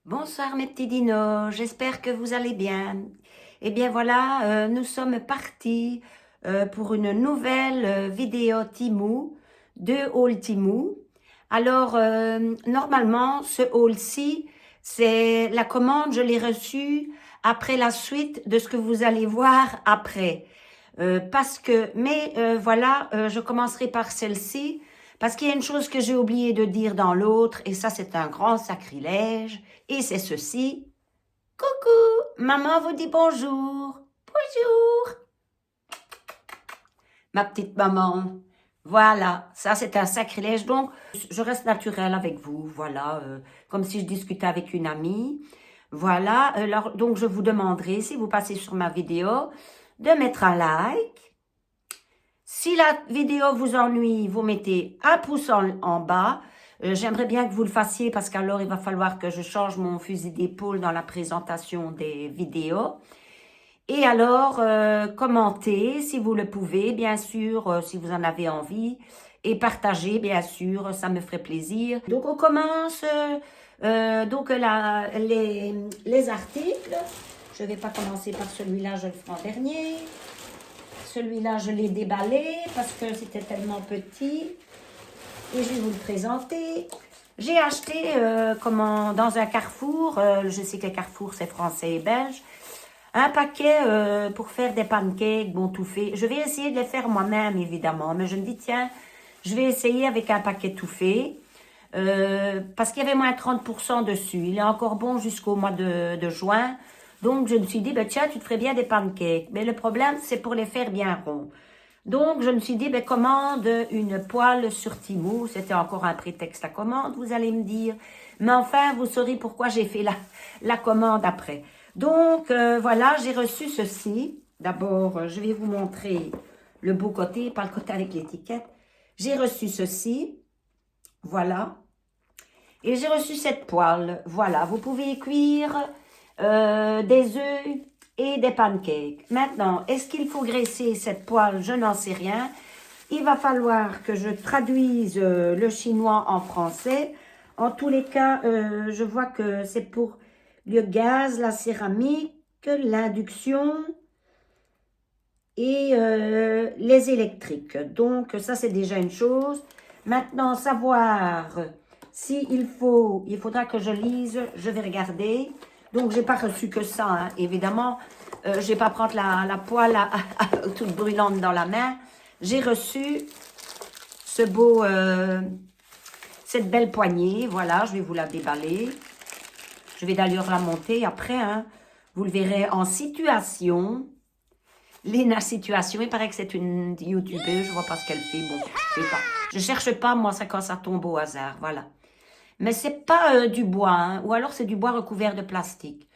Bonsoir mes petits dinos, j'espère que vous allez bien. Eh bien voilà, nous sommes partis pour une nouvelle vidéo Temu, de haul Temu. Alors, normalement, ce haul-ci, c'est la commande, je l'ai reçue après la suite de ce que vous allez voir après. Voilà, je commencerai par celle-ci, parce qu'il y a une chose que j'ai oublié de dire dans l'autre, et ça c'est un grand sacrilège, et c'est ceci. Coucou, maman vous dit bonjour. Bonjour, ma petite maman. Voilà, ça c'est un sacrilège, donc je reste naturelle avec vous, voilà, comme si je discutais avec une amie. Voilà, alors, donc je vous demanderai, si vous passez sur ma vidéo, de mettre un like. Si la vidéo vous ennuie, vous mettez un pouce en bas. J'aimerais bien que vous le fassiez parce qu'alors il va falloir que je change mon fusil d'épaule dans la présentation des vidéos. Et alors, commentez si vous le pouvez, bien sûr, si vous en avez envie. Et partagez, bien sûr, ça me ferait plaisir. Donc, on commence les articles. Je ne vais pas commencer par celui-là, je le ferai en dernier. Celui-là, je l'ai déballé parce que c'était tellement petit. Et je vais vous le présenter. J'ai acheté dans un Carrefour, je sais que les Carrefour c'est français et belge, un paquet pour faire des pancakes, bon tout fait. Je vais essayer de les faire moi-même évidemment, mais je me dis tiens, je vais essayer avec un paquet tout fait. Parce qu'il y avait moins 30% dessus. Il est encore bon jusqu'au mois de juin. Donc, je me suis dit, ben, tiens, tu te ferais bien des pancakes. Mais le problème, c'est pour les faire bien ronds. Donc, je me suis dit, ben, commande une poêle sur Temu. C'était encore un prétexte à commande, vous allez me dire. Mais enfin, vous saurez pourquoi j'ai fait la commande après. Donc, voilà, j'ai reçu ceci. D'abord, je vais vous montrer le beau côté, pas le côté avec l'étiquette. J'ai reçu ceci. Voilà. Et j'ai reçu cette poêle. Voilà, vous pouvez cuire des œufs et des pancakes. Maintenant, est-ce qu'il faut graisser cette poêle? Je n'en sais rien. Il va falloir que je traduise le chinois en français. En tous les cas, je vois que c'est pour le gaz, la céramique, l'induction et les électriques. Donc, ça, c'est déjà une chose. Maintenant, savoir si il faudra que je lise, je vais regarder. Donc, j'ai pas reçu que ça, hein, évidemment. Je vais pas prendre la poêle toute brûlante dans la main. J'ai reçu ce beau, cette belle poignée. Voilà, je vais vous la déballer. Je vais d'ailleurs la monter après. Hein. Vous le verrez en situation. Léna Situation, il paraît que c'est une youtubeuse, je vois pas ce qu'elle fait. Bon, je sais pas. Je cherche pas, moi, ça quand ça tombe au hasard, voilà. Mais c'est pas du bois, hein, ou alors c'est du bois recouvert de plastique.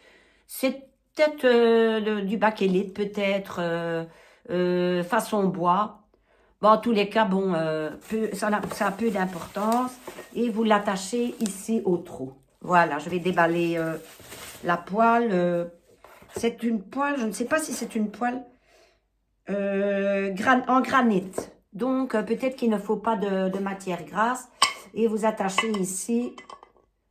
C'est peut-être du bakélite, peut-être façon bois. Bon, en tous les cas, bon, ça a peu d'importance. Et vous l'attachez ici au trou. Voilà, je vais déballer la poêle. C'est une poêle, je ne sais pas si c'est une poêle en granit. Donc, peut-être qu'il ne faut pas de matière grasse. Et vous attachez ici,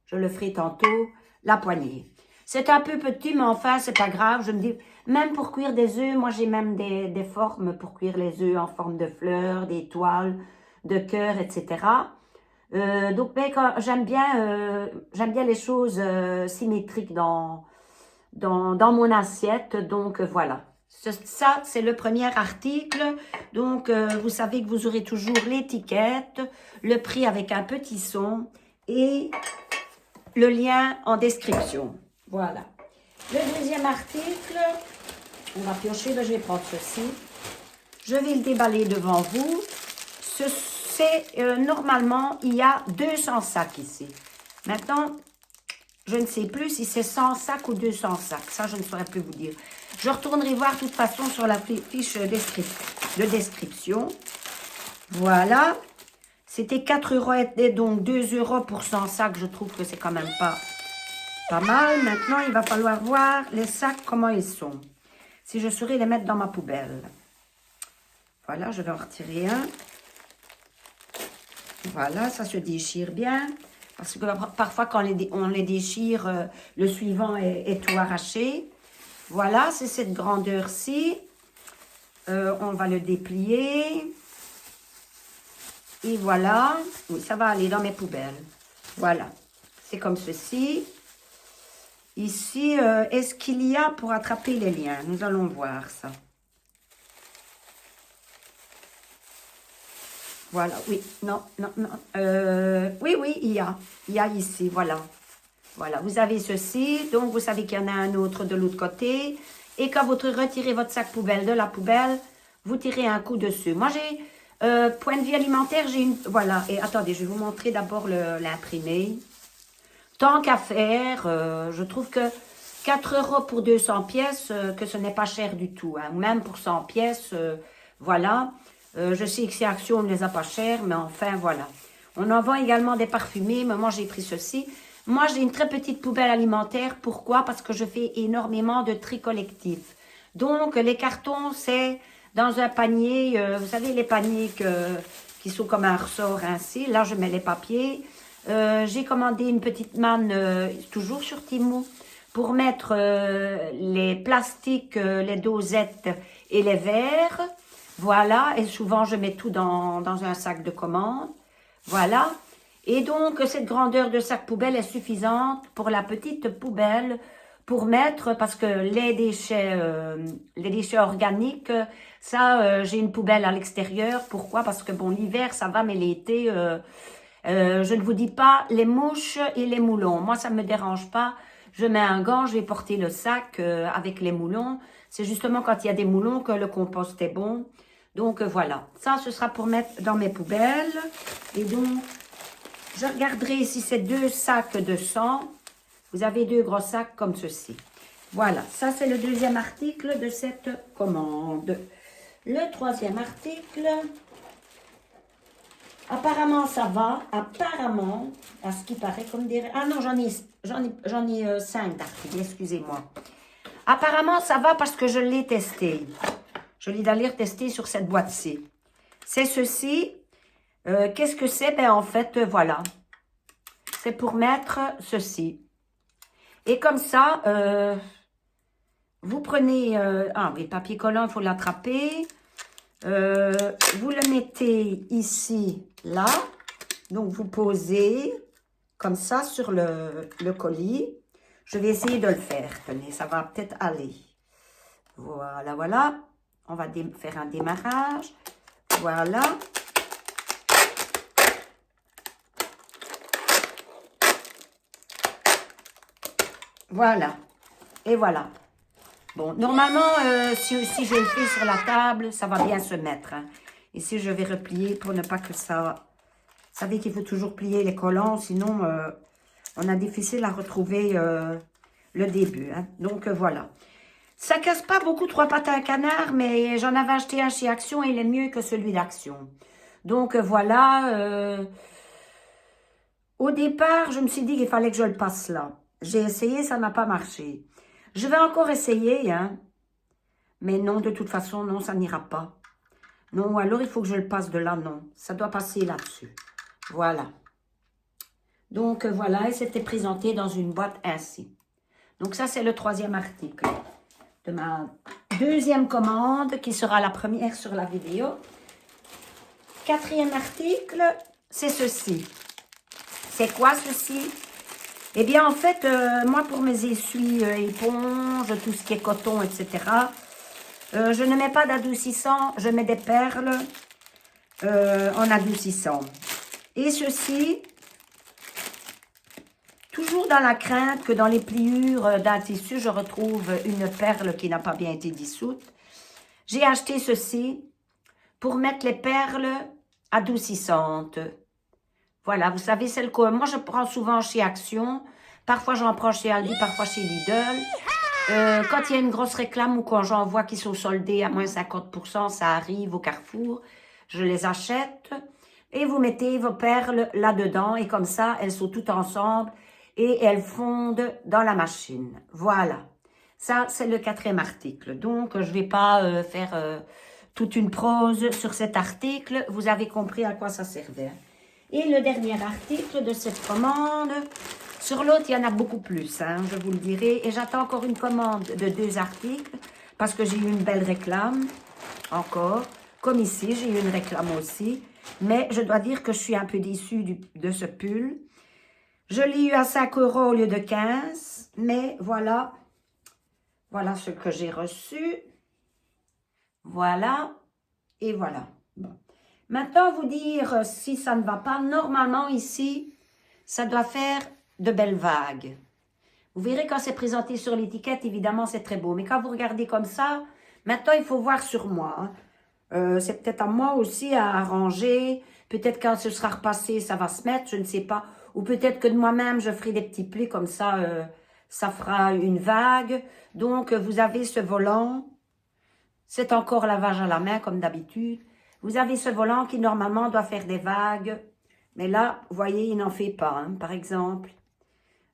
je le ferai tantôt, la poignée. C'est un peu petit, mais enfin, c'est pas grave. Je me dis, même pour cuire des œufs, moi j'ai même des formes pour cuire les œufs en forme de fleurs, d'étoiles, de cœur, etc. Donc, ben, j'aime bien les choses symétriques dans mon assiette. Donc, voilà. Ça, c'est le premier article. Donc, vous savez que vous aurez toujours l'étiquette, le prix avec un petit son et le lien en description. Voilà. Le deuxième article, on va piocher, je vais prendre ceci. Je vais le déballer devant vous. Normalement, il y a 200 sacs ici. Maintenant, je ne sais plus si c'est 100 sacs ou 200 sacs. Ça, je ne saurais plus vous dire. Je retournerai voir de toute façon sur la fiche de description. Voilà. C'était 4 € et donc 2 € pour 100 sacs. Je trouve que c'est quand même pas mal. Maintenant, il va falloir voir les sacs, comment ils sont. Si je saurais les mettre dans ma poubelle. Voilà, je vais en retirer un. Voilà, ça se déchire bien. Parce que parfois, quand on les déchire, le suivant est tout arraché. Voilà, c'est cette grandeur-ci. On va le déplier. Et voilà. Oui, ça va aller dans mes poubelles. Voilà. C'est comme ceci. Ici, est-ce qu'il y a pour attraper les liens? Nous allons voir ça. Voilà, oui, non, non, non. Oui, oui, il y a. Il y a ici, voilà. Voilà, vous avez ceci. Donc, vous savez qu'il y en a un autre de l'autre côté. Et quand vous retirez votre sac poubelle de la poubelle, vous tirez un coup dessus. Moi, j'ai, point de vue alimentaire, j'ai une... Voilà, et attendez, je vais vous montrer d'abord l'imprimé. Tant qu'à faire, je trouve que 4 € pour 200 pièces, que ce n'est pas cher du tout. Hein. Même pour 100 pièces, voilà. Je sais que ces actions, on ne les a pas chères, mais enfin, voilà. On en vend également des parfumés, mais moi, j'ai pris ceci. Moi, j'ai une très petite poubelle alimentaire. Pourquoi? Parce que je fais énormément de tri collectif. Donc, les cartons, c'est dans un panier. Vous savez, les paniers qui sont comme un ressort ainsi. Là, je mets les papiers. J'ai commandé une petite manne, toujours sur Temu, pour mettre les plastiques, les dosettes et les verres. Voilà, et souvent je mets tout dans un sac de commande. Voilà, et donc cette grandeur de sac poubelle est suffisante pour la petite poubelle pour mettre, parce que les déchets organiques, ça, j'ai une poubelle à l'extérieur. Pourquoi? Parce que bon, l'hiver ça va, mais l'été, je ne vous dis pas les mouches et les moulons. Moi, ça ne me dérange pas. Je mets un gant, je vais porter le sac avec les moulons. C'est justement quand il y a des moulons que le compost est bon. Donc, voilà. Ça, ce sera pour mettre dans mes poubelles. Et donc, je regarderai si c'est 2 sacs de 100. Vous avez 2 gros sacs comme ceci. Voilà. Ça, c'est le deuxième article de cette commande. Le troisième article... Apparemment, ça va. Apparemment, à ce qui paraît, comme dirait... Ah non, j'en ai 5 d'articles, excusez-moi. Apparemment, ça va parce que je l'ai testé. Je l'ai d'ailleurs testé sur cette boîte-ci. C'est ceci. Qu'est-ce que c'est? Ben, en fait, voilà. C'est pour mettre ceci. Et comme ça, vous prenez... ah oui, le papier collant, il faut l'attraper. Vous le mettez ici, là. Donc, vous posez comme ça sur le colis. Je vais essayer de le faire. Tenez, ça va peut-être aller. Voilà, voilà. On va faire un démarrage. Voilà. Voilà. Et voilà. Bon, normalement, si je le fais sur la table, ça va bien se mettre. Hein. Ici, je vais replier pour ne pas que ça... Vous savez qu'il faut toujours plier les collants, sinon on a difficile à retrouver le début. Hein. Donc, voilà. Ça casse pas beaucoup 3 pattes à un canard, mais j'en avais acheté un chez Action et il est mieux que celui d'Action. Donc, voilà. Au départ, je me suis dit qu'il fallait que je le passe là. J'ai essayé, ça n'a pas marché. Je vais encore essayer, hein. Mais non, de toute façon, non, ça n'ira pas. Non, alors il faut que je le passe de là, non. Ça doit passer là-dessus. Voilà. Donc, voilà, et c'était présenté dans une boîte ainsi. Donc, ça, c'est le troisième article de ma deuxième commande, qui sera la première sur la vidéo. Quatrième article, c'est ceci. C'est quoi ceci? Eh bien, en fait, moi, pour mes essuie-éponges, tout ce qui est coton, etc., je ne mets pas d'adoucissant, je mets des perles en adoucissant. Et ceci, toujours dans la crainte que dans les pliures d'un tissu, je retrouve une perle qui n'a pas bien été dissoute. J'ai acheté ceci pour mettre les perles adoucissantes. Voilà, vous savez, celle que moi je prends souvent chez Action. Parfois j'en prends chez Aldi, parfois chez Lidl. Quand il y a une grosse réclame ou quand j'en vois qui sont soldés à moins 50%, ça arrive au Carrefour. Je les achète. Et vous mettez vos perles là-dedans. Et comme ça, elles sont toutes ensemble. Et elles fondent dans la machine. Voilà. Ça, c'est le quatrième article. Donc, je ne vais pas faire toute une prose sur cet article. Vous avez compris à quoi ça servait. Et le dernier article de cette commande, sur l'autre, il y en a beaucoup plus, hein, je vous le dirai. Et j'attends encore une commande de 2 articles, parce que j'ai eu une belle réclame, encore. Comme ici, j'ai eu une réclame aussi. Mais je dois dire que je suis un peu déçue de ce pull. Je l'ai eu à 5 € au lieu de 15, mais voilà. Voilà ce que j'ai reçu. Voilà. Et voilà. Bon. Maintenant, vous dire si ça ne va pas. Normalement, ici, ça doit faire de belles vagues. Vous verrez quand c'est présenté sur l'étiquette, évidemment, c'est très beau. Mais quand vous regardez comme ça, maintenant, il faut voir sur moi. Hein. C'est peut-être à moi aussi à arranger. Peut-être quand ce sera repassé, ça va se mettre, je ne sais pas. Ou peut-être que de moi-même, je ferai des petits plis comme ça, ça fera une vague. Donc, vous avez ce volant. C'est encore lavage à la main, comme d'habitude. Vous avez ce volant qui, normalement, doit faire des vagues. Mais là, vous voyez, il n'en fait pas, hein, par exemple.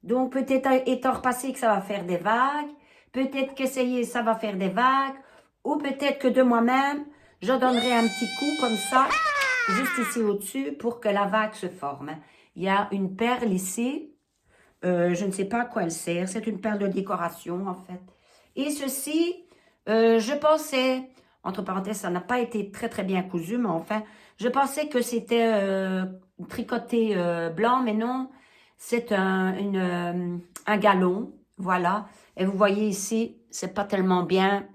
Donc, peut-être étant repassé que ça va faire des vagues. Peut-être qu'essayer, ça va faire des vagues. Ou peut-être que de moi-même, je donnerai un petit coup comme ça, juste ici au-dessus, pour que la vague se forme. Il y a une perle ici. Je ne sais pas à quoi elle sert. C'est une perle de décoration, en fait. Et ceci, je pensais, entre parenthèses, ça n'a pas été très très bien cousu, mais enfin, je pensais que c'était tricoté blanc, mais non, c'est un galon, voilà. Et vous voyez ici, c'est pas tellement bien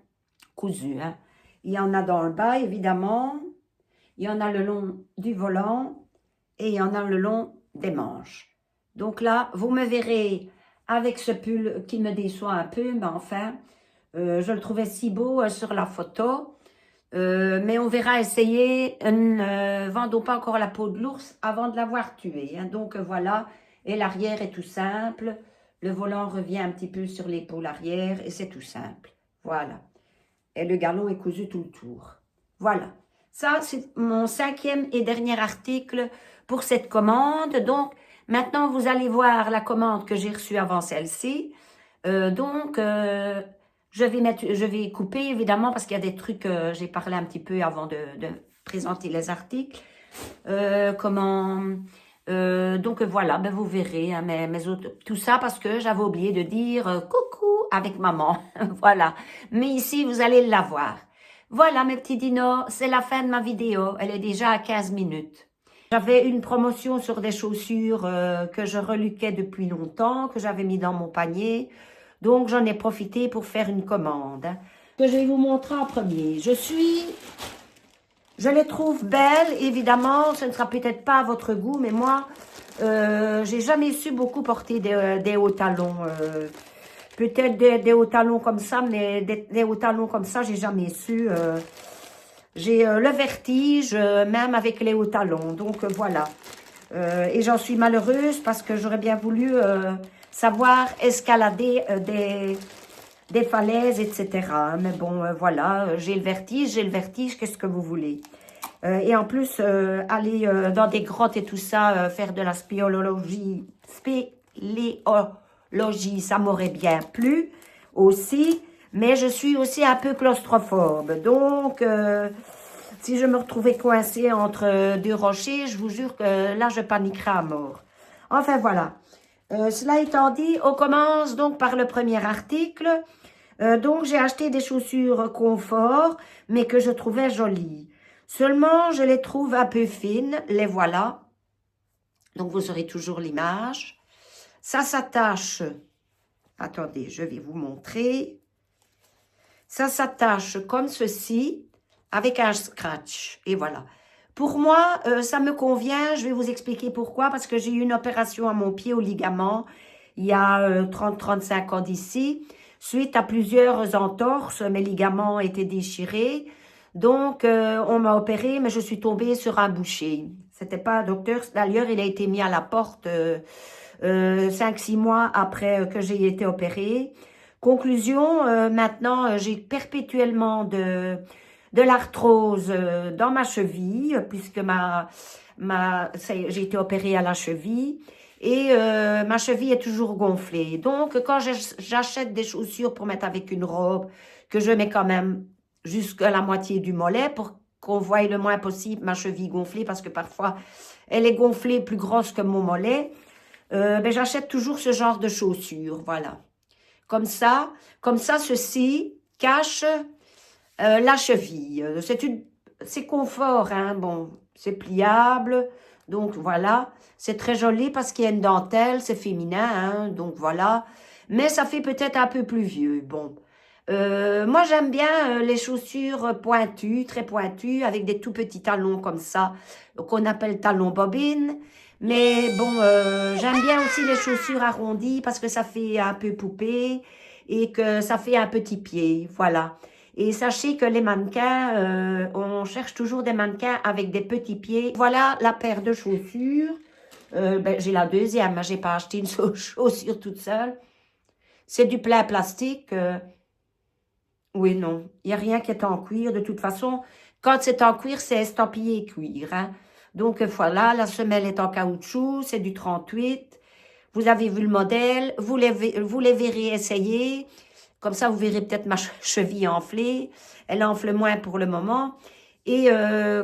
cousu. Hein. Il y en a dans le bas, évidemment. Il y en a le long du volant et il y en a le long des manches. Donc là, vous me verrez avec ce pull qui me déçoit un peu, mais enfin, je le trouvais si beau sur la photo. Mais on verra essayer. Vendons pas encore la peau de l'ours avant de l'avoir tué. Hein. Donc voilà, et l'arrière est tout simple. Le volant revient un petit peu sur l'épaule arrière et c'est tout simple. Voilà. Et le galon est cousu tout le tour. Voilà. Ça, c'est mon 5e et dernier article pour cette commande. Donc, maintenant, vous allez voir la commande que j'ai reçue avant celle-ci. Je vais couper, évidemment, parce qu'il y a des trucs, j'ai parlé un petit peu avant de présenter les articles. Donc, voilà, ben, vous verrez hein, mes autres, tout ça parce que j'avais oublié de dire coucou avec maman. Voilà. Mais ici, vous allez la voir. Voilà mes petits dinos, c'est la fin de ma vidéo. Elle est déjà à 15 minutes. J'avais une promotion sur des chaussures que je reluquais depuis longtemps, que j'avais mis dans mon panier. Donc, j'en ai profité pour faire une commande. Que je vais vous montrer en premier. Je les trouve belles, évidemment. Ce ne sera peut-être pas à votre goût, mais moi, j'ai jamais su beaucoup porter des hauts talons. Peut-être des hauts talons comme ça, mais des hauts talons comme ça, j'ai jamais su. J'ai le vertige, même avec les hauts talons. Donc, voilà. Et j'en suis malheureuse parce que j'aurais bien voulu savoir escalader des falaises, etc. Mais bon, voilà, j'ai le vertige, qu'est-ce que vous voulez? Et en plus, aller dans des grottes et tout ça, faire de la spéléologie, ça m'aurait bien plu aussi, mais je suis aussi un peu claustrophobe. Donc, si je me retrouvais coincée entre 2 rochers, je vous jure que là, je paniquerais à mort. Enfin, voilà. Cela étant dit, on commence donc par le premier article. Donc, j'ai acheté des chaussures confort, mais que je trouvais jolies. Seulement, je les trouve un peu fines. Les voilà. Donc, vous aurez toujours l'image. Ça s'attache. Attendez, je vais vous montrer. Ça s'attache comme ceci, avec un scratch. Et voilà. Pour moi, ça me convient. Je vais vous expliquer pourquoi. Parce que j'ai eu une opération à mon pied au ligament il y a 30-35 ans d'ici. Suite à plusieurs entorses, mes ligaments étaient déchirés. Donc, on m'a opéré, mais je suis tombée sur un boucher. C'était pas un docteur. D'ailleurs, il a été mis à la porte 5-6 mois après que j'ai été opérée. Conclusion, maintenant, j'ai perpétuellement de l'arthrose dans ma cheville, puisque j'ai été opérée à la cheville. Et ma cheville est toujours gonflée. Donc, quand j'achète des chaussures pour mettre avec une robe, que je mets quand même jusqu'à la moitié du mollet pour qu'on voie le moins possible ma cheville gonflée, parce que parfois, elle est gonflée plus grosse que mon mollet. Ben, j'achète toujours ce genre de chaussures, voilà. Comme ça, ceci cache la cheville. C'est confort, hein, bon, c'est pliable, donc voilà. C'est très joli parce qu'il y a une dentelle, c'est féminin, hein, donc voilà. Mais ça fait peut-être un peu plus vieux, bon. Moi, j'aime bien les chaussures pointues, très pointues, avec des tout petits talons comme ça, qu'on appelle talons bobines. Mais bon, j'aime bien aussi les chaussures arrondies parce que ça fait un peu poupée et que ça fait un petit pied, voilà. Et sachez que les mannequins, on cherche toujours des mannequins avec des petits pieds. Voilà la paire de chaussures. Ben, j'ai la deuxième, hein, j'ai pas acheté une chaussure toute seule. C'est du plein plastique. Oui, non, il n'y a rien qui est en cuir. De toute façon, quand c'est en cuir, c'est estampillé cuir, hein. Donc voilà, la semelle est en caoutchouc, c'est du 38. Vous avez vu le modèle, vous les verrez essayer. Comme ça, vous verrez peut-être ma cheville enflée. Elle enfle moins pour le moment. Et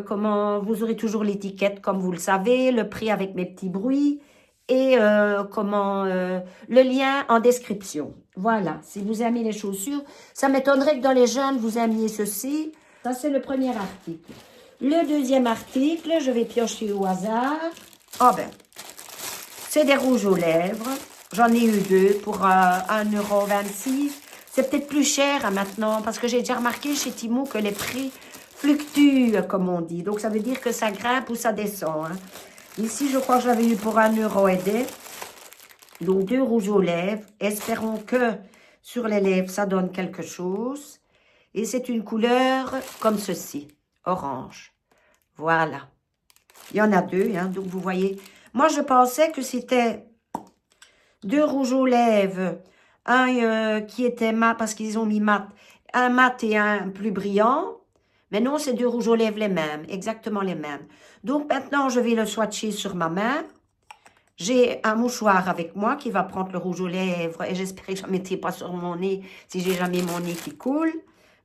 comment vous aurez toujours l'étiquette, comme vous le savez, le prix avec mes petits bruits. Et le lien en description. Voilà, si vous aimez les chaussures, ça m'étonnerait que dans les jeunes, vous aimiez ceci. Ça, c'est le premier article. Le deuxième article, je vais piocher au hasard. Ah ben, c'est des rouges aux lèvres. J'en ai eu deux pour 1,26 €. C'est peut-être plus cher hein, maintenant, parce que j'ai déjà remarqué chez Timo que les prix fluctuent, comme on dit. Donc, ça veut dire que ça grimpe ou ça descend. Hein. Ici, je crois que j'avais eu pour 1 € et des. Donc, 2 rouges aux lèvres. Espérons que sur les lèvres, ça donne quelque chose. Et c'est une couleur comme ceci, orange. Voilà. Il y en a deux, hein, donc vous voyez. Moi, je pensais que c'était 2 rouges aux lèvres. Un qui était mat, parce qu'ils ont mis mat. Un mat et un plus brillant. Mais non, c'est 2 rouges aux lèvres les mêmes, exactement les mêmes. Donc maintenant, je vais le swatcher sur ma main. J'ai un mouchoir avec moi qui va prendre le rouge aux lèvres et j'espère que je ne mettrai pas sur mon nez si j'ai jamais mon nez qui coule.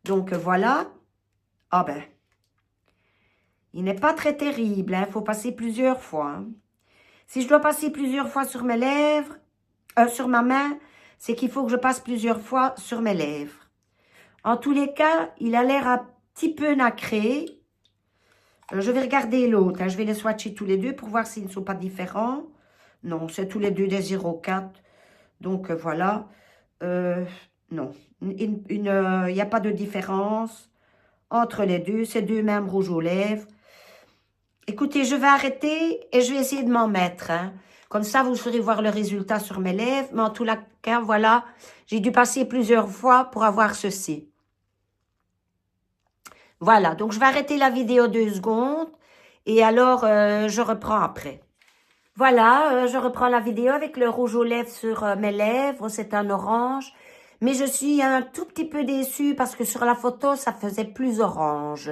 Donc voilà. Ah ben, il n'est pas très terrible, il faut passer plusieurs fois. Hein. Si je dois passer plusieurs fois sur mes lèvres, sur ma main, c'est qu'il faut que je passe plusieurs fois sur mes lèvres. En tous les cas, il a l'air un petit peu nacré. Je vais regarder l'autre. Hein. Je vais les swatcher tous les deux pour voir s'ils ne sont pas différents. Non, c'est tous les deux des 0,4. Donc, voilà. Non, il n'y a pas de différence entre les deux. C'est deux mêmes rouges aux lèvres. Écoutez, je vais arrêter et je vais essayer de m'en mettre. Hein. Comme ça, vous saurez voir le résultat sur mes lèvres. Mais en tout cas, voilà, j'ai dû passer plusieurs fois pour avoir ceci. Voilà, donc je vais arrêter la vidéo 2 secondes et alors je reprends après. Voilà, je reprends la vidéo avec le rouge aux lèvres sur mes lèvres, c'est un orange. Mais je suis un tout petit peu déçue parce que sur la photo, ça faisait plus orange.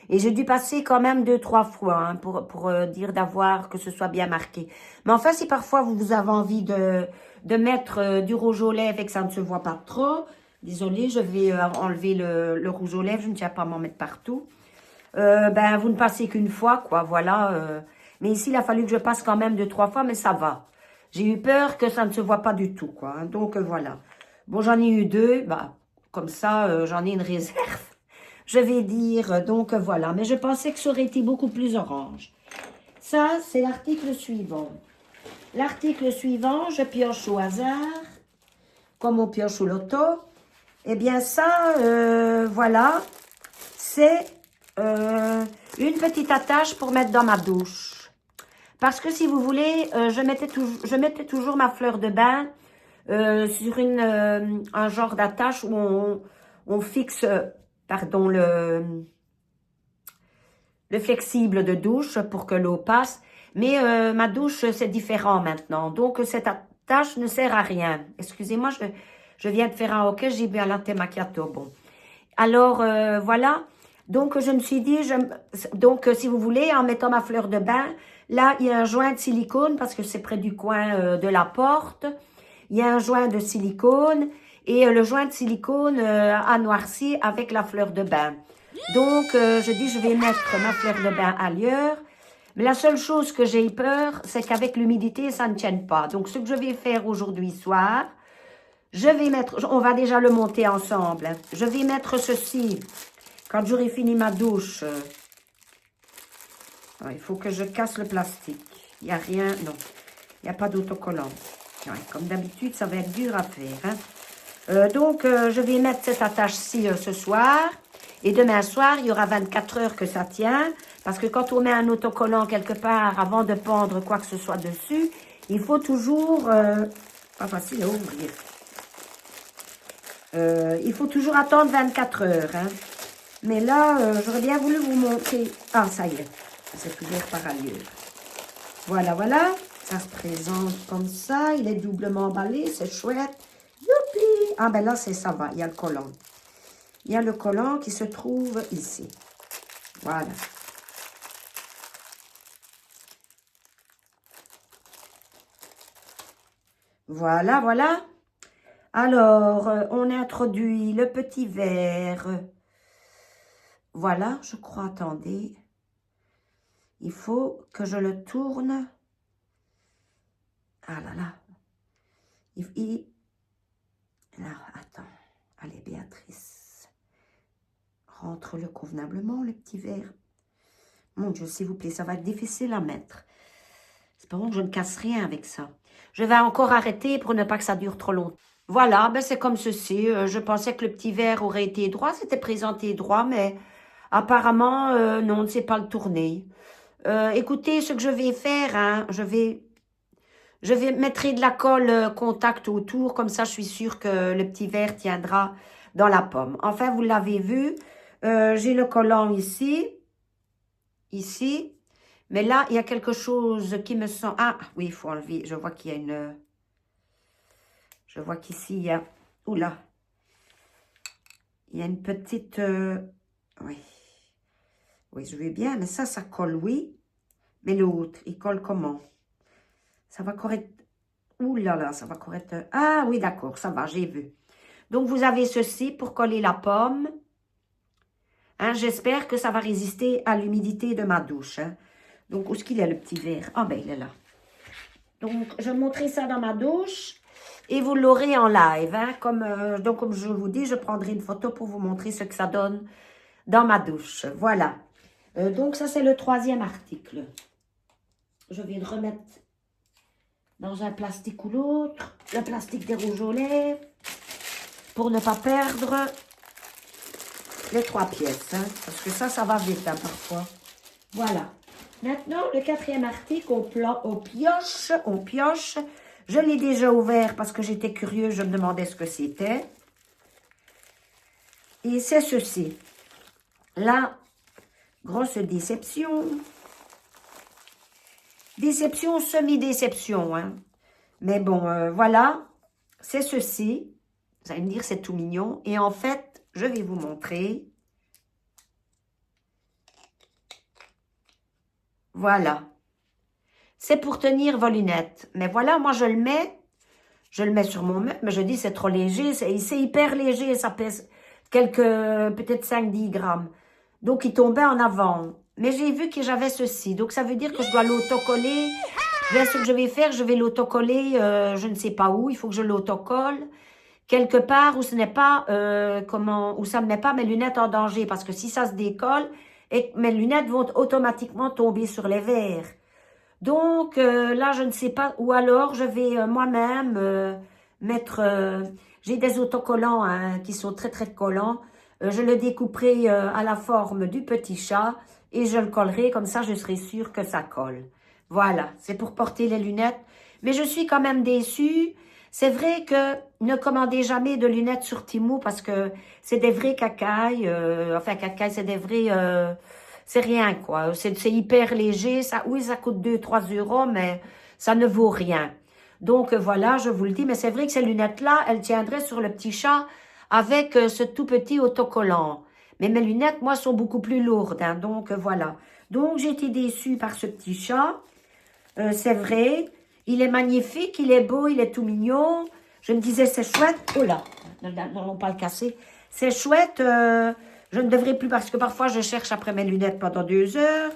Et j'ai dû passer quand même 2-3 fois hein, pour dire d'avoir que ce soit bien marqué. Mais enfin, si parfois vous avez envie de mettre du rouge aux lèvres et que ça ne se voit pas trop, désolée, je vais enlever le rouge aux lèvres, je ne tiens pas à m'en mettre partout. Ben, vous ne passez qu'une fois, quoi, voilà. Mais ici, il a fallu que je passe quand même 2-3 fois, mais ça va. J'ai eu peur que ça ne se voit pas du tout, quoi. Hein, donc, voilà. Bon, j'en ai eu 2, bah, comme ça, j'en ai une réserve. Je vais dire, donc, voilà. Mais je pensais que ça aurait été beaucoup plus orange. Ça, c'est l'article suivant. L'article suivant, je pioche au hasard, comme on pioche au loto. Eh bien, ça, voilà, c'est une petite attache pour mettre dans ma douche. Parce que si vous voulez, je mettais toujours ma fleur de bain sur un genre d'attache où on fixe, pardon, le flexible de douche pour que l'eau passe. Mais ma douche, c'est différent maintenant. Donc, cette attache ne sert à rien. Excusez-moi, je viens de faire un hockey, j'ai bu un latte macchiato. Bon. Alors, voilà. Donc, je me suis dit, donc, si vous voulez, en mettant ma fleur de bain, là, il y a un joint de silicone parce que c'est près du coin de la porte. Il y a un joint de silicone et le joint de silicone a noirci avec la fleur de bain. Donc, je dis, je vais mettre ma fleur de bain ailleurs. Mais la seule chose que j'ai peur, c'est qu'avec l'humidité, ça ne tienne pas. Donc, ce que je vais faire aujourd'hui soir, je vais mettre, on va déjà le monter ensemble. Hein. Je vais mettre ceci, quand j'aurai fini ma douche. Il faut que je casse le plastique. Il n'y a rien, non. Il n'y a pas d'autocollant. Ouais, comme d'habitude, ça va être dur à faire. Hein. Donc, je vais mettre cette attache-ci ce soir. Et demain soir, il y aura 24 heures que ça tient. Parce que quand on met un autocollant quelque part, avant de pendre quoi que ce soit dessus, il faut toujours... pas facile à ouvrir. Il faut toujours attendre 24 heures. Hein. Mais là, j'aurais bien voulu vous montrer... Ah, ça y est. C'est ouvert par ailleurs. Voilà, voilà. Ça se présente comme ça. Il est doublement emballé. C'est chouette. Youpi! Ah, ben là, ça va. Il y a le collant. Il y a le collant qui se trouve ici. Voilà. Voilà, voilà. Alors, on introduit le petit verre. Voilà, je crois. Attendez. Il faut que je le tourne. Ah là là. Là, attends. Allez, Béatrice. Rentre-le convenablement, le petit verre. Mon Dieu, s'il vous plaît, ça va être difficile à mettre. C'est pas bon que je ne casse rien avec ça. Je vais encore arrêter pour ne pas que ça dure trop longtemps. Voilà, ben c'est comme ceci. Je pensais que le petit verre aurait été droit. C'était présenté droit, mais apparemment, non, on ne sait pas le tourner. Écoutez, ce que je vais faire, hein, je vais mettre de la colle contact autour. Comme ça, je suis sûre que le petit verre tiendra dans la pomme. Enfin, vous l'avez vu. J'ai le collant ici. Ici. Mais là, il y a quelque chose qui me sent... Ah, oui, il faut enlever. Je vois qu'il y a une... Je vois qu'ici, il y a... Oula. Il y a une petite... Oui. Oui, je vais bien. Mais ça colle, oui. Mais l'autre, il colle comment? Ça va correct... Ouh là là, ça va correct... Ah oui, d'accord, ça va, j'ai vu. Donc, vous avez ceci pour coller la pomme. Hein, j'espère que ça va résister à l'humidité de ma douche. Hein. Donc, où est-ce qu'il est, le petit verre? Ah, ben, il est là. Donc, je montrerai ça dans ma douche et vous l'aurez en live. Hein, donc, comme je vous dis, je prendrai une photo pour vous montrer ce que ça donne dans ma douche. Voilà. Donc, ça, c'est le 3e article. Je vais le remettre dans un plastique ou l'autre. Le plastique des rouges aux lèvres pour ne pas perdre les 3 pièces. Hein, parce que ça va vite hein, parfois. Voilà. Maintenant, le 4e article, on pioche. Je l'ai déjà ouvert parce que j'étais curieuse, je me demandais ce que c'était. Et c'est ceci. La grosse déception. Déception, semi-déception. Hein. Mais bon, voilà. C'est ceci. Vous allez me dire, c'est tout mignon. Et en fait, je vais vous montrer. Voilà. C'est pour tenir vos lunettes. Mais voilà, moi, je le mets sur mon meuble, mais je dis, c'est trop léger. C'est hyper léger. Ça pèse peut-être 5-10 grammes. Donc, il tombait en avant. Mais j'ai vu que j'avais ceci. Donc, ça veut dire que je dois l'autocoller. Ce que je vais faire, je vais l'autocoller, je ne sais pas où. Il faut que je l'autocolle quelque part où ce n'est pas, où ça ne met pas mes lunettes en danger. Parce que si ça se décolle, mes lunettes vont automatiquement tomber sur les verres. Donc, là, je ne sais pas. Ou alors, je vais moi-même mettre... j'ai des autocollants hein, qui sont très, très collants. Je le découperai à la forme du petit chat et je le collerai. Comme ça, je serai sûre que ça colle. Voilà, c'est pour porter les lunettes. Mais je suis quand même déçue. C'est vrai que ne commandez jamais de lunettes sur Temu parce que c'est des vrais cacailles. Enfin, cacailles, c'est des vrais... c'est rien, quoi. C'est hyper léger. Oui, ça coûte 2-3 euros, mais ça ne vaut rien. Donc, voilà, je vous le dis. Mais c'est vrai que ces lunettes-là, elles tiendraient sur le petit chat avec ce tout petit autocollant. Mais mes lunettes, moi, sont beaucoup plus lourdes. Hein, donc, voilà. Donc, j'ai été déçue par ce petit chat. C'est vrai. Il est magnifique, il est beau, il est tout mignon. Je me disais, c'est chouette. Oh là, n'allons pas le casser. C'est chouette Je ne devrais plus, parce que parfois je cherche après mes lunettes pendant 2 heures.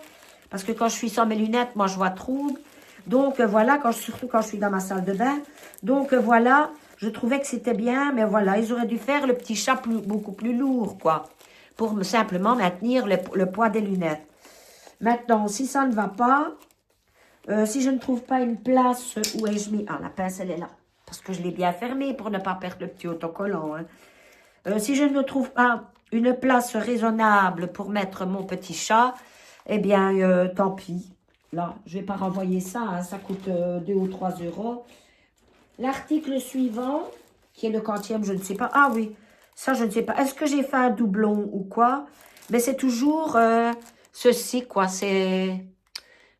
Parce que quand je suis sans mes lunettes, moi je vois trouble. Donc voilà, surtout quand je suis dans ma salle de bain. Donc voilà, je trouvais que c'était bien. Mais voilà, ils auraient dû faire le petit chat beaucoup plus lourd, quoi. Pour simplement maintenir le poids des lunettes. Maintenant, si ça ne va pas, si je ne trouve pas une place où ai-je mis... Ah, la pince, elle est là. Parce que je l'ai bien fermée pour ne pas perdre le petit autocollant. Hein. Si je ne trouve pas une place raisonnable pour mettre mon petit chat, eh bien, tant pis. Là, je ne vais pas renvoyer ça. Hein, ça coûte 2 ou 3 euros. L'article suivant, qui est le quantième, je ne sais pas. Ah oui, ça, je ne sais pas. Est-ce que j'ai fait un doublon ou quoi? Mais c'est toujours ceci, quoi. C'est,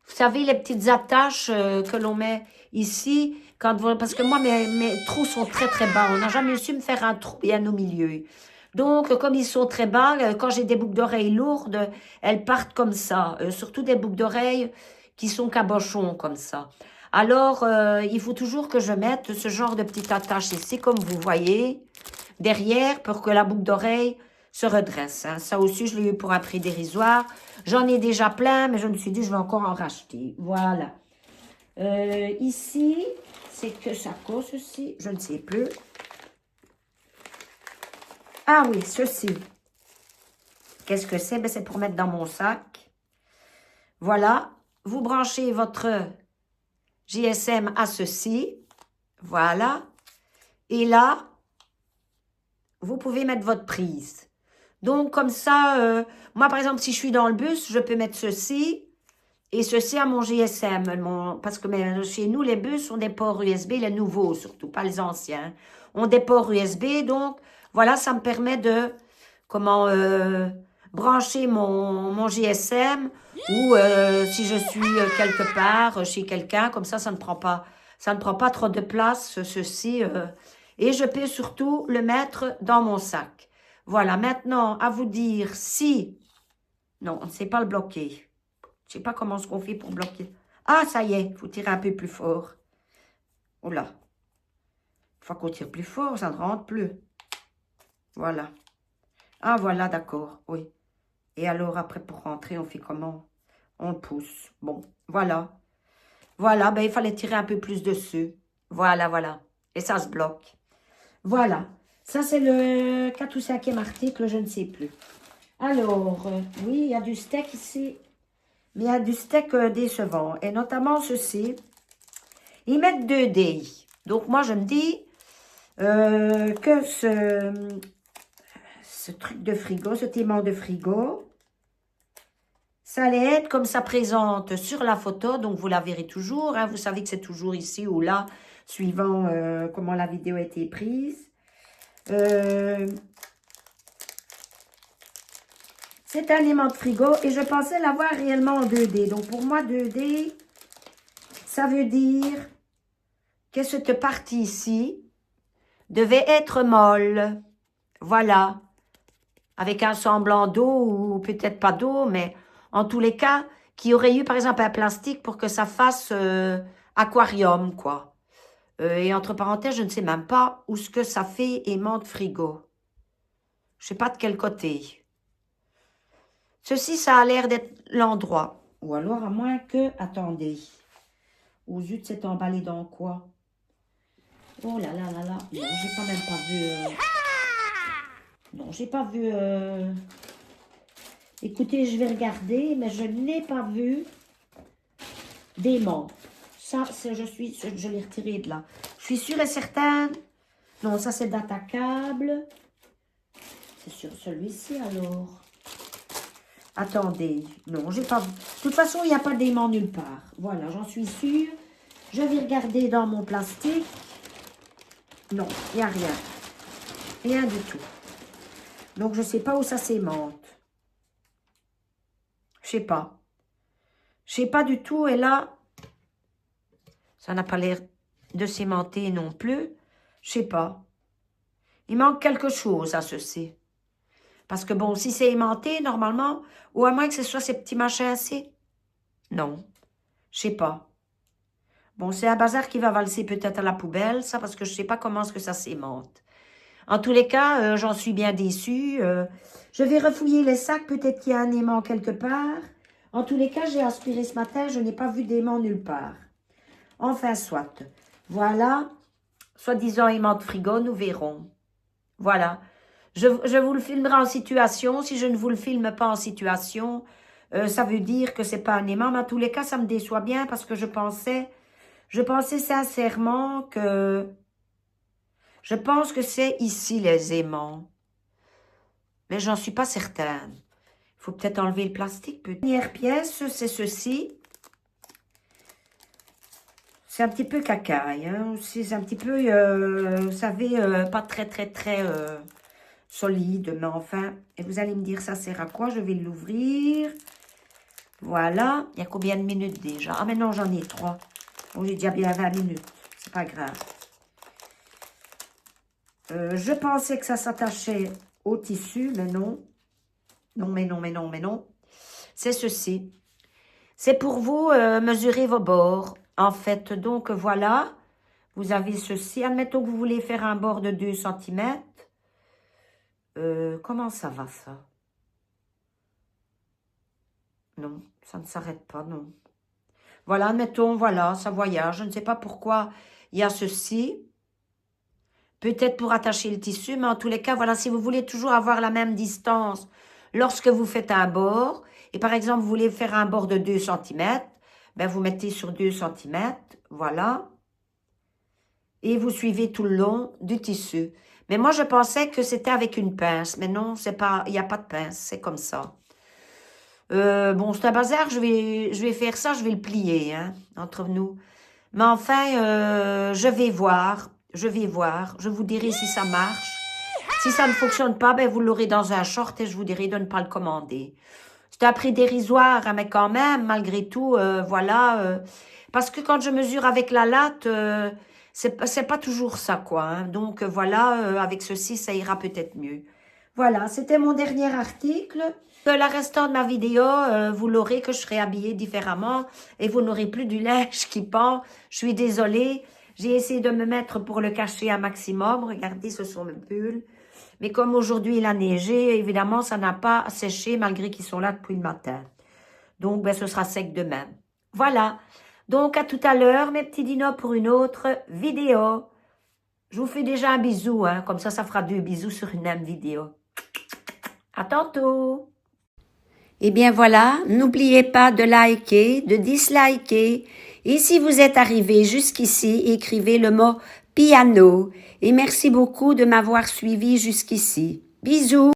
vous savez, les petites attaches que l'on met ici. Parce que moi, mes trous sont très, très bas. On n'a jamais su me faire un trou bien au milieu. Donc, comme ils sont très bas, quand j'ai des boucles d'oreilles lourdes, elles partent comme ça. Surtout des boucles d'oreilles qui sont cabochons comme ça. Alors, il faut toujours que je mette ce genre de petite attache ici, comme vous voyez, derrière, pour que la boucle d'oreille se redresse. Hein. Ça aussi, je l'ai eu pour un prix dérisoire. J'en ai déjà plein, mais je me suis dit, je vais encore en racheter. Voilà. Ici, c'est que ça cause ceci, je ne sais plus. Ah oui, ceci. Qu'est-ce que c'est? Ben, c'est pour mettre dans mon sac. Voilà. Vous branchez votre GSM à ceci. Voilà. Et là, vous pouvez mettre votre prise. Donc, comme ça, moi, par exemple, si je suis dans le bus, je peux mettre ceci et ceci à mon GSM. Parce que chez nous, les bus ont des ports USB, les nouveaux surtout, pas les anciens. Ont des ports USB, donc, voilà, ça me permet de, brancher mon GSM ou si je suis quelque part chez quelqu'un, comme ça ne prend pas trop de place, ceci. Et je peux surtout le mettre dans mon sac. Voilà, maintenant, à vous dire si... Non, on ne sait pas le bloquer. Je ne sais pas comment on fait pour bloquer. Ah, ça y est, il faut tirer un peu plus fort. Oh là. Une fois qu'on tire plus fort, ça ne rentre plus. Voilà. Ah, voilà, d'accord, oui. Et alors, après, pour rentrer, on fait comment? On le pousse. Bon, voilà. Voilà, ben, il fallait tirer un peu plus dessus. Voilà, voilà. Et ça se bloque. Voilà. Ça, c'est le 4 ou 5e article, je ne sais plus. Alors, oui, il y a du steak ici. Mais il y a du steak décevant. Et notamment ceci. Ils mettent 2D. Donc, moi, je me dis que ce truc de frigo, ce aimant de frigo, ça allait être comme ça présente sur la photo. Donc, vous la verrez toujours. Hein, vous savez que c'est toujours ici ou là, suivant comment la vidéo a été prise. C'est un aimant de frigo et je pensais l'avoir réellement en 2D. Donc, pour moi, 2D, ça veut dire que cette partie ici devait être molle. Voilà. Avec un semblant d'eau ou peut-être pas d'eau, mais en tous les cas, qu'il y aurait eu, par exemple, un plastique pour que ça fasse aquarium, quoi. Et entre parenthèses, je ne sais même pas où ce que ça fait aimant de frigo. Je ne sais pas de quel côté. Ceci, ça a l'air d'être l'endroit. Ou alors, à moins que... Attendez. Au zut, c'est emballé dans quoi? Oh là là là là. Non, j'ai quand même pas vu... Non, j'ai pas vu... Écoutez, je vais regarder, mais je n'ai pas vu d'aimant. Ça, je l'ai retiré de là. Je suis sûre et certaine... Non, ça, c'est data câble. C'est sur celui-ci, alors. Attendez. Non, j'ai pas vu. De toute façon, il n'y a pas d'aimant nulle part. Voilà, j'en suis sûre. Je vais regarder dans mon plastique. Non, il n'y a rien. Rien du tout. Donc, je ne sais pas où ça s'aimante. Je sais pas. Je sais pas du tout. Et là, ça n'a pas l'air de s'aimanter non plus. Je sais pas. Il manque quelque chose à ceci. Parce que bon, si c'est aimanté, normalement, ou à moins que ce soit ces petits machins-ci. Non. Je sais pas. Bon, c'est un bazar qui va valser peut-être à la poubelle, ça, parce que je sais pas comment est-ce que ça s'aimante. En tous les cas, j'en suis bien déçue. Je vais refouiller les sacs, peut-être qu'il y a un aimant quelque part. En tous les cas, j'ai aspiré ce matin, je n'ai pas vu d'aimant nulle part. Enfin, soit. Voilà, soi-disant aimant de frigo, nous verrons. Voilà. Je vous le filmerai en situation. Si je ne vous le filme pas en situation, ça veut dire que c'est pas un aimant. Mais en tous les cas, ça me déçoit bien parce que je pensais sincèrement que... Je pense que c'est ici les aimants. Mais j'en suis pas certaine. Il faut peut-être enlever le plastique. Première pièce, c'est ceci. C'est un petit peu cacaille. Hein. C'est un petit peu, vous savez, pas très solide. Mais enfin, et vous allez me dire, ça sert à quoi? Je vais l'ouvrir. Voilà. Il y a combien de minutes déjà? Ah, mais non, j'en ai 3. Bon, j'ai déjà bien 20 minutes. C'est pas grave. Je pensais que ça s'attachait au tissu, mais non. Non, mais non, mais non, mais non. C'est ceci. C'est pour vous mesurer vos bords. En fait, donc voilà. Vous avez ceci. Admettons que vous voulez faire un bord de 2 cm. Comment ça va, ça? Non, ça ne s'arrête pas, non. Voilà, admettons, voilà, ça voyage. Je ne sais pas pourquoi il y a ceci. Peut-être pour attacher le tissu, mais en tous les cas, voilà, si vous voulez toujours avoir la même distance lorsque vous faites un bord, et par exemple, vous voulez faire un bord de 2 cm, ben vous mettez sur 2 cm, voilà, et vous suivez tout le long du tissu. Mais moi, je pensais que c'était avec une pince, mais non, c'est pas, il n'y a pas de pince, c'est comme ça. Bon, c'est un bazar, je vais faire ça, je vais le plier, hein, entre nous. Mais enfin, je vais voir, je vous dirai si ça marche. Si ça ne fonctionne pas, ben vous l'aurez dans un short et je vous dirai de ne pas le commander. C'est un prix dérisoire, hein, mais quand même, malgré tout, voilà. Parce que quand je mesure avec la latte, c'est pas toujours ça, quoi. Hein. Donc voilà, avec ceci, ça ira peut-être mieux. Voilà, c'était mon dernier article. Le restant de ma vidéo, vous l'aurez que je serai habillée différemment et vous n'aurez plus du linge qui pend. Je suis désolée. J'ai essayé de me mettre pour le cacher un maximum. Regardez, ce sont mes pulls. Mais comme aujourd'hui il a neigé, évidemment, ça n'a pas séché malgré qu'ils sont là depuis le matin. Donc, ben, ce sera sec demain. Voilà. Donc, à tout à l'heure, mes petits dinos, pour une autre vidéo. Je vous fais déjà un bisou, hein. Comme ça fera 2 bisous sur une même vidéo. À tantôt. Eh bien voilà, n'oubliez pas de liker, de disliker. Et si vous êtes arrivé jusqu'ici, écrivez le mot piano. Et merci beaucoup de m'avoir suivi jusqu'ici. Bisous.